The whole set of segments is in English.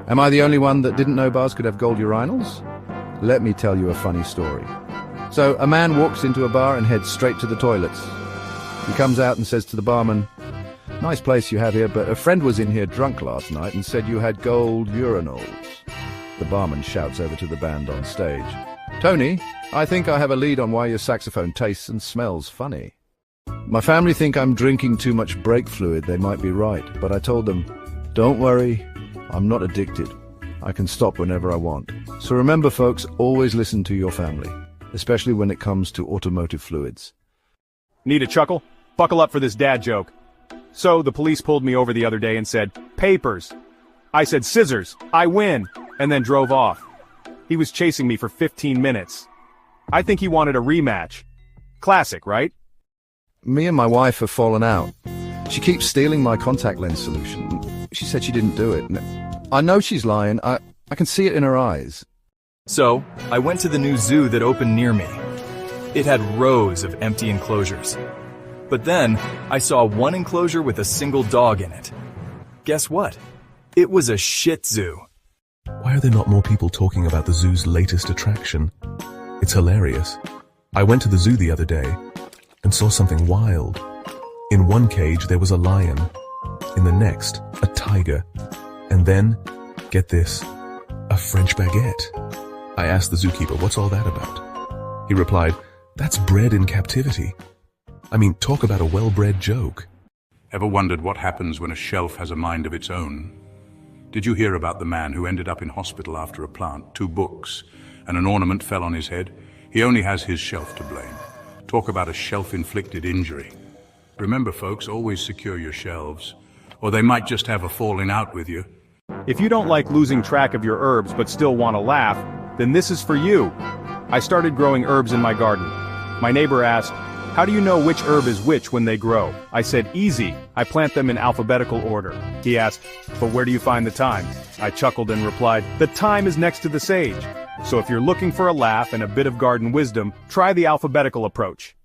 Am I the only one that didn't know bars could have gold urinals? Let me tell you a funny story. So, a man walks into a bar and heads straight to the toilets. He comes out and says to the barman, "Nice place you have here, but a friend was in here drunk last night and said you had gold urinals." The barman shouts over to the band on stage, "Tony, I think I have a lead on why your saxophone tastes and smells funny." My family think I'm drinking too much brake fluid. They might be right, but I told them, "Don't worry, I'm not addicted. I can stop whenever I want." So remember, folks, always listen to your family, especially when it comes to automotive fluids. Need a chuckle? Buckle up for this dad joke. So, the police pulled me over the other day and said, "Papers." I said, "Scissors, I win," and then drove off. He was chasing me for 15 minutes. I think he wanted a rematch. Classic, right? Me and my wife have fallen out. She keeps stealing my contact lens solution. She said she didn't do it. I know she's lying. I can see it in her eyes. So, I went to the new zoo that opened near me. It had rows of empty enclosures. But then, I saw one enclosure with a single dog in it. Guess what? It was a Shih Tzu. Why are there not more people talking about the zoo's latest attraction? It's hilarious. I went to the zoo the other day and saw something wild. In one cage there was a lion, in the next a tiger, and then, get this, a French baguette. I asked the zookeeper, "What's all that about?" He replied, "That's bred in captivity." I mean, talk about a well-bred joke. Ever wondered what happens when a shelf has a mind of its own? Did you hear about the man who ended up in hospital after a plant, 2 books, and an ornament fell on his head? He only has his shelf to blame. Talk about a shelf-inflicted injury. Remember, folks, always secure your shelves, or they might just have a falling out with you. If you don't like losing track of your herbs but still want to laugh, then this is for you. I started growing herbs in my garden. My neighbor asked, "How do you know which herb is which when they grow?" I said, "Easy, I plant them in alphabetical order." He asked, "But where do you find the thyme?" I chuckled and replied, "The thyme is next to the sage." So if you're looking for a laugh and a bit of garden wisdom, try the alphabetical approach.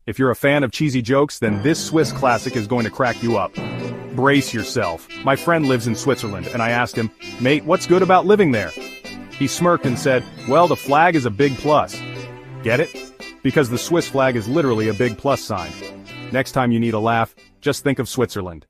If you're a fan of cheesy jokes, then this Swiss classic is going to crack you up. Brace yourself. My friend lives in Switzerland, and I asked him, "Mate, what's good about living there?" He smirked and said, "Well, the flag is a big plus." Get it? Because the Swiss flag is literally a big plus sign. Next time you need a laugh, just think of Switzerland.